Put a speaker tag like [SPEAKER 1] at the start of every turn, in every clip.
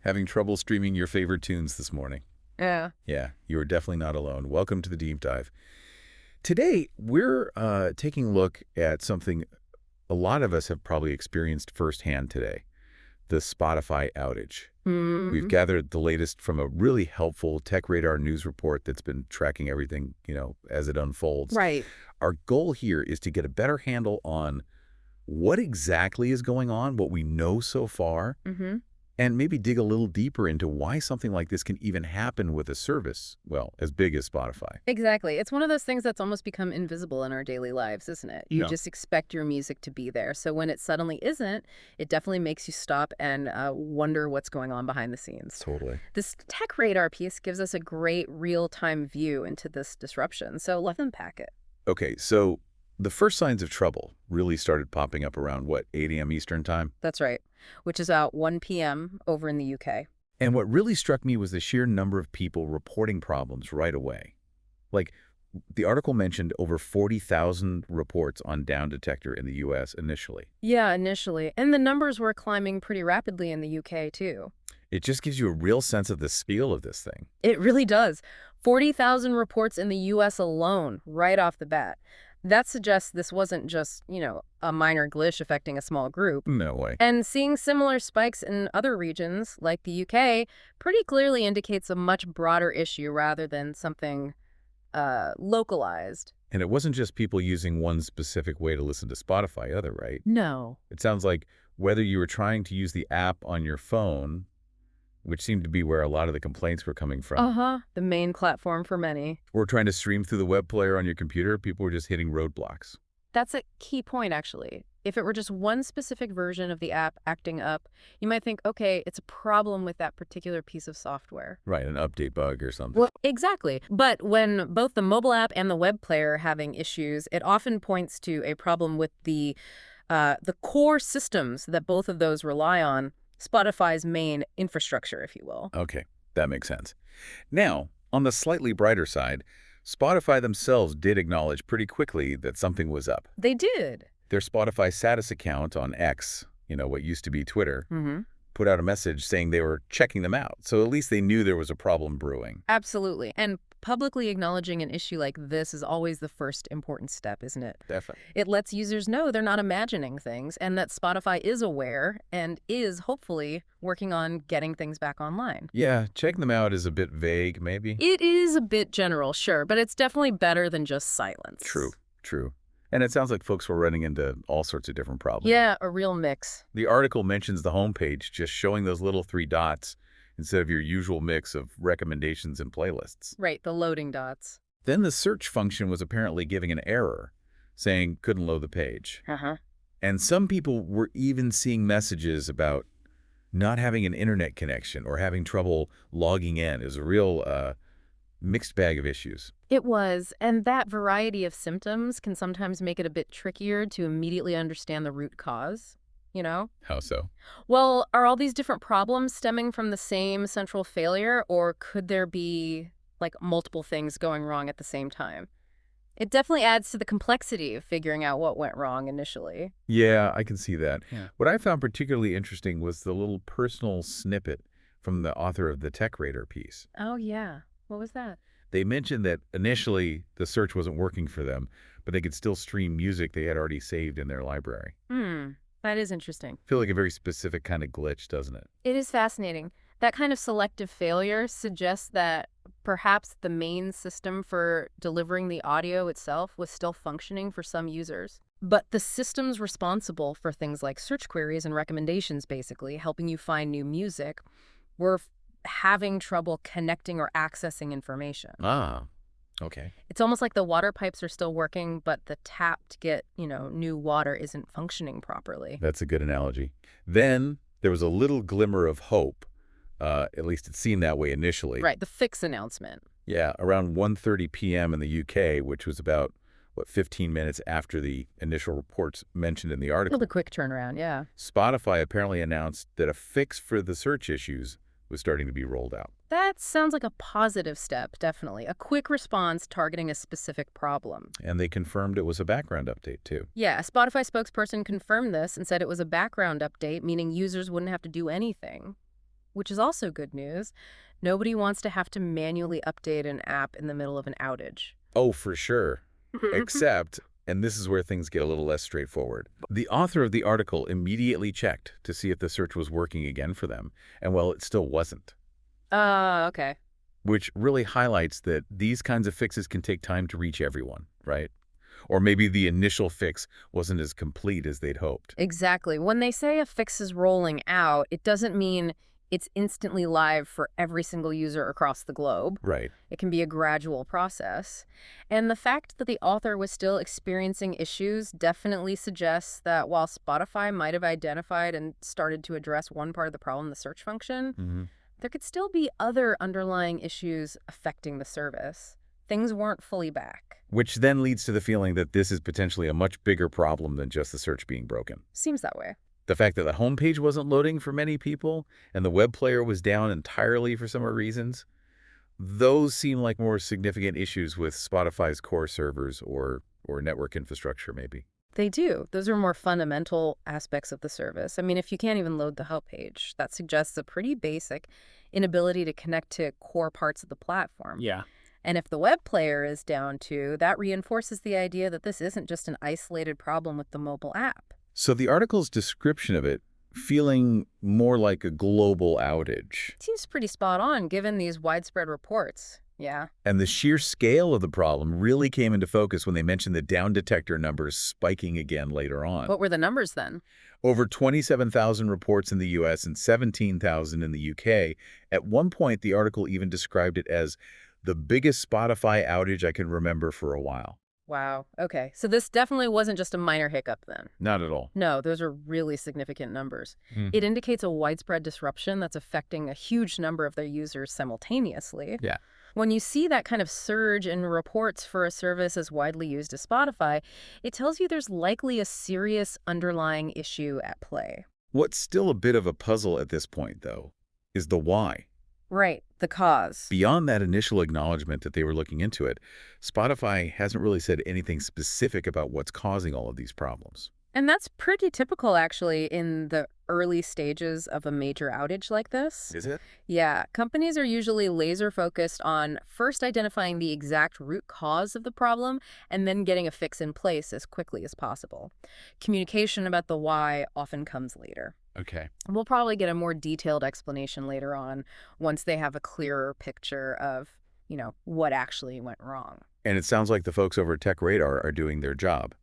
[SPEAKER 1] Having trouble streaming your favorite tunes this morning?
[SPEAKER 2] Yeah.
[SPEAKER 1] Yeah, you are definitely not alone. Welcome to the Deep Dive. Today, we're taking a look at something a lot of us have probably experienced firsthand today, the Spotify outage. We've
[SPEAKER 2] Mm,
[SPEAKER 1] gathered the latest from a really helpful Tech Radar news report that's been tracking everything, as it unfolds.
[SPEAKER 2] right.
[SPEAKER 1] Our goal here is to get a better handle on what exactly is going on, what we know so far,
[SPEAKER 2] hmm
[SPEAKER 1] and maybe dig a little deeper into why something like this can even happen with a service, well, as big as Spotify.
[SPEAKER 2] Exactly. It's one of those things that's almost become invisible in our daily lives, isn't it? You
[SPEAKER 1] Yeah.
[SPEAKER 2] just expect your music to be there. So when it suddenly isn't, it definitely makes you stop and wonder what's going on behind the scenes.
[SPEAKER 1] Totally.
[SPEAKER 2] This tech radar piece gives us a great real-time view into this disruption. So let's unpack it.
[SPEAKER 1] Okay, so the first signs of trouble really started popping up around, what, 8 a.m. Eastern time?
[SPEAKER 2] That's right, which is about 1 p.m. over in the UK.
[SPEAKER 1] And what really struck me was the sheer number of people reporting problems right away. Like, the article mentioned over 40,000 reports on Downdetector in the U.S. initially.
[SPEAKER 2] Yeah, initially. And the numbers were climbing pretty rapidly in the UK, too.
[SPEAKER 1] It just gives you a real sense of the scale of this thing.
[SPEAKER 2] It really does. 40,000 reports in the U.S. alone, right off the bat. That suggests this wasn't just, a minor glitch affecting a small group.
[SPEAKER 1] No way.
[SPEAKER 2] And seeing similar spikes in other regions, like the UK, pretty clearly indicates a much broader issue rather than something localized.
[SPEAKER 1] And it wasn't just people using one specific way to listen to Spotify either, right?
[SPEAKER 2] No.
[SPEAKER 1] It sounds like whether you were trying to use the app on your phone, which seemed to be where a lot of the complaints were coming from,
[SPEAKER 2] Uh-huh. The main platform for many.
[SPEAKER 1] or trying to stream through the web player on your computer, people were just hitting roadblocks.
[SPEAKER 2] That's a key point, actually. If it were just one specific version of the app acting up, you might think, okay, it's a problem with that particular piece of software.
[SPEAKER 1] Right, an update bug or something.
[SPEAKER 2] Well, exactly. But when both the mobile app and the web player are having issues, it often points to a problem with the core systems that both of those rely on, Spotify's main infrastructure, if you will.
[SPEAKER 1] Okay, that makes sense. Now, on the slightly brighter side, Spotify themselves did acknowledge pretty quickly that something was up.
[SPEAKER 2] They did.
[SPEAKER 1] Their Spotify status account on X, what used to be Twitter,
[SPEAKER 2] Mm-hmm.
[SPEAKER 1] put out a message saying they were checking them out. So at least they knew there was a problem brewing.
[SPEAKER 2] Absolutely. And publicly acknowledging an issue like this is always the first important step, isn't it?
[SPEAKER 1] Definitely.
[SPEAKER 2] It lets users know they're not imagining things and that Spotify is aware and is hopefully working on getting things back online.
[SPEAKER 1] Yeah, checking them out is a bit vague, maybe.
[SPEAKER 2] It is a bit general, sure, but it's definitely better than just silence.
[SPEAKER 1] True, true. And it sounds like folks were running into all sorts of different problems.
[SPEAKER 2] Yeah, a real mix.
[SPEAKER 1] The article mentions the homepage just showing those little 3 dots instead of your usual mix of recommendations and playlists.
[SPEAKER 2] Right, the loading dots.
[SPEAKER 1] Then the search function was apparently giving an error, saying couldn't load the page.
[SPEAKER 2] Uh-huh.
[SPEAKER 1] And some people were even seeing messages about not having an internet connection or having trouble logging in. It was a real mixed bag of issues.
[SPEAKER 2] It was, and that variety of symptoms can sometimes make it a bit trickier to immediately understand the root cause, you know?
[SPEAKER 1] How so?
[SPEAKER 2] Well, are all these different problems stemming from the same central failure, or could there be, like, multiple things going wrong at the same time? It definitely adds to the complexity of figuring out what went wrong initially.
[SPEAKER 1] Yeah, I can see that.
[SPEAKER 2] Yeah.
[SPEAKER 1] What I found particularly interesting was the little personal snippet from the author of the Tech Radar piece.
[SPEAKER 2] Oh, yeah. What was that?
[SPEAKER 1] They mentioned that initially the search wasn't working for them, but they could still stream music they had already saved in their library.
[SPEAKER 2] That is interesting.
[SPEAKER 1] Feel like a very specific kind of glitch, doesn't it?
[SPEAKER 2] It is fascinating. That kind of selective failure suggests that perhaps the main system for delivering the audio itself was still functioning for some users. But the systems responsible for things like search queries and recommendations, basically, helping you find new music, were having trouble connecting or accessing information.
[SPEAKER 1] Ah, okay.
[SPEAKER 2] It's almost like the water pipes are still working, but the tap to get, new water isn't functioning properly.
[SPEAKER 1] That's a good analogy. Then there was a little glimmer of hope. At least it seemed that way initially.
[SPEAKER 2] Right, the fix announcement.
[SPEAKER 1] Yeah, around 1:30 p.m. in the UK, which was about, 15 minutes after the initial reports mentioned in the article.
[SPEAKER 2] The quick turnaround, yeah.
[SPEAKER 1] Spotify apparently announced that a fix for the search issues was starting to be rolled out.
[SPEAKER 2] That sounds like a positive step, definitely. A quick response targeting a specific problem.
[SPEAKER 1] And they confirmed it was a background update, too.
[SPEAKER 2] Yeah, a Spotify spokesperson confirmed this and said it was a background update, meaning users wouldn't have to do anything, which is also good news. Nobody wants to have to manually update an app in the middle of an outage.
[SPEAKER 1] Oh, for sure. Except, and this is where things get a little less straightforward, the author of the article immediately checked to see if the search was working again for them, and well, it still wasn't.
[SPEAKER 2] Okay.
[SPEAKER 1] Which really highlights that these kinds of fixes can take time to reach everyone, right? Or maybe the initial fix wasn't as complete as they'd hoped.
[SPEAKER 2] Exactly. When they say a fix is rolling out, it doesn't mean it's instantly live for every single user across the globe.
[SPEAKER 1] Right.
[SPEAKER 2] It can be a gradual process. And the fact that the author was still experiencing issues definitely suggests that while Spotify might have identified and started to address one part of the problem, the search function,
[SPEAKER 1] Hmm.
[SPEAKER 2] there could still be other underlying issues affecting the service. Things weren't fully back.
[SPEAKER 1] Which then leads to the feeling that this is potentially a much bigger problem than just the search being broken.
[SPEAKER 2] Seems that way.
[SPEAKER 1] The fact that the homepage wasn't loading for many people and the web player was down entirely for similar reasons, those seem like more significant issues with Spotify's core servers or network infrastructure, maybe.
[SPEAKER 2] They do. Those are more fundamental aspects of the service. I mean, if you can't even load the help page, that suggests a pretty basic inability to connect to core parts of the platform.
[SPEAKER 1] Yeah.
[SPEAKER 2] And if the web player is down too, that reinforces the idea that this isn't just an isolated problem with the mobile app.
[SPEAKER 1] So the article's description of it feeling more like a global outage.
[SPEAKER 2] Seems pretty spot on given these widespread reports. Yeah.
[SPEAKER 1] And the sheer scale of the problem really came into focus when they mentioned the Downdetector numbers spiking again later on.
[SPEAKER 2] What were the numbers then?
[SPEAKER 1] Over 27,000 reports in the US and 17,000 in the UK. At one point, the article even described it as the biggest Spotify outage I can remember for a while.
[SPEAKER 2] Wow. Okay. So this definitely wasn't just a minor hiccup then.
[SPEAKER 1] Not at all.
[SPEAKER 2] No, those are really significant numbers.
[SPEAKER 1] Mhm.
[SPEAKER 2] It indicates a widespread disruption that's affecting a huge number of their users simultaneously.
[SPEAKER 1] Yeah.
[SPEAKER 2] When you see that kind of surge in reports for a service as widely used as Spotify, it tells you there's likely a serious underlying issue at play.
[SPEAKER 1] What's still a bit of a puzzle at this point, though, is the why.
[SPEAKER 2] Right, the cause.
[SPEAKER 1] Beyond that initial acknowledgement that they were looking into it, Spotify hasn't really said anything specific about what's causing all of these problems.
[SPEAKER 2] And that's pretty typical, actually, in the early stages of a major outage like this.
[SPEAKER 1] Is it?
[SPEAKER 2] Yeah, companies are usually laser focused on first identifying the exact root cause of the problem and then getting a fix in place as quickly as possible. Communication about the why often comes later.
[SPEAKER 1] Okay.
[SPEAKER 2] We'll probably get a more detailed explanation later on once they have a clearer picture of, what actually went wrong.
[SPEAKER 1] And it sounds like the folks over at Tech Radar are doing their job,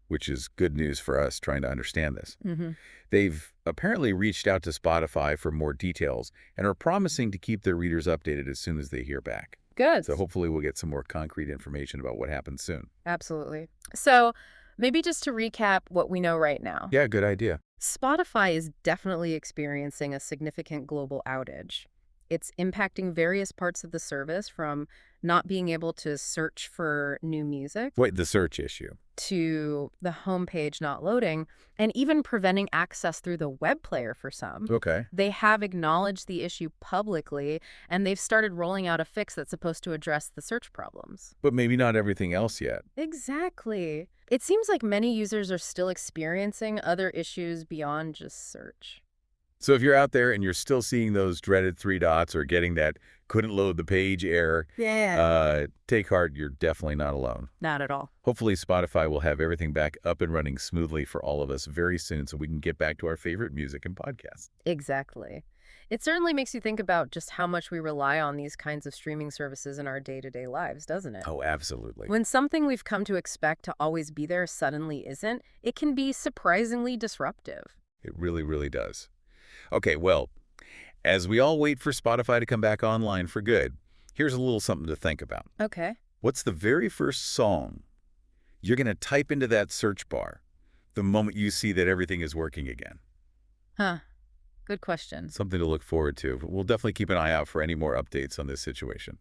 [SPEAKER 1] which is good news for us trying to understand this.
[SPEAKER 2] Mm-hmm.
[SPEAKER 1] They've apparently reached out to Spotify for more details and are promising to keep their readers updated as soon as they hear back.
[SPEAKER 2] Good.
[SPEAKER 1] So hopefully we'll get some more concrete information about what happens soon.
[SPEAKER 2] Absolutely. So maybe just to recap what we know right now.
[SPEAKER 1] Yeah, good idea.
[SPEAKER 2] Spotify is definitely experiencing a significant global outage. It's impacting various parts of the service, from not being able to search for new music
[SPEAKER 1] Wait, the search issue.
[SPEAKER 2] to the homepage not loading, and even preventing access through the web player for some.
[SPEAKER 1] Okay.
[SPEAKER 2] They have acknowledged the issue publicly, and they've started rolling out a fix that's supposed to address the search problems.
[SPEAKER 1] But maybe not everything else yet.
[SPEAKER 2] Exactly. It seems like many users are still experiencing other issues beyond just search.
[SPEAKER 1] So if you're out there and you're still seeing those dreaded three dots or getting that couldn't load the page error, take heart, you're definitely not alone.
[SPEAKER 2] Not at all.
[SPEAKER 1] Hopefully Spotify will have everything back up and running smoothly for all of us very soon so we can get back to our favorite music and podcasts.
[SPEAKER 2] Exactly. It certainly makes you think about just how much we rely on these kinds of streaming services in our day-to-day lives, doesn't it?
[SPEAKER 1] Oh, absolutely.
[SPEAKER 2] When something we've come to expect to always be there suddenly isn't, it can be surprisingly disruptive.
[SPEAKER 1] It really, really does. Okay, well, as we all wait for Spotify to come back online for good, here's a little something to think about.
[SPEAKER 2] Okay.
[SPEAKER 1] What's the very first song you're going to type into that search bar the moment you see that everything is working again?
[SPEAKER 2] Huh. Good question.
[SPEAKER 1] Something to look forward to. We'll definitely keep an eye out for any more updates on this situation.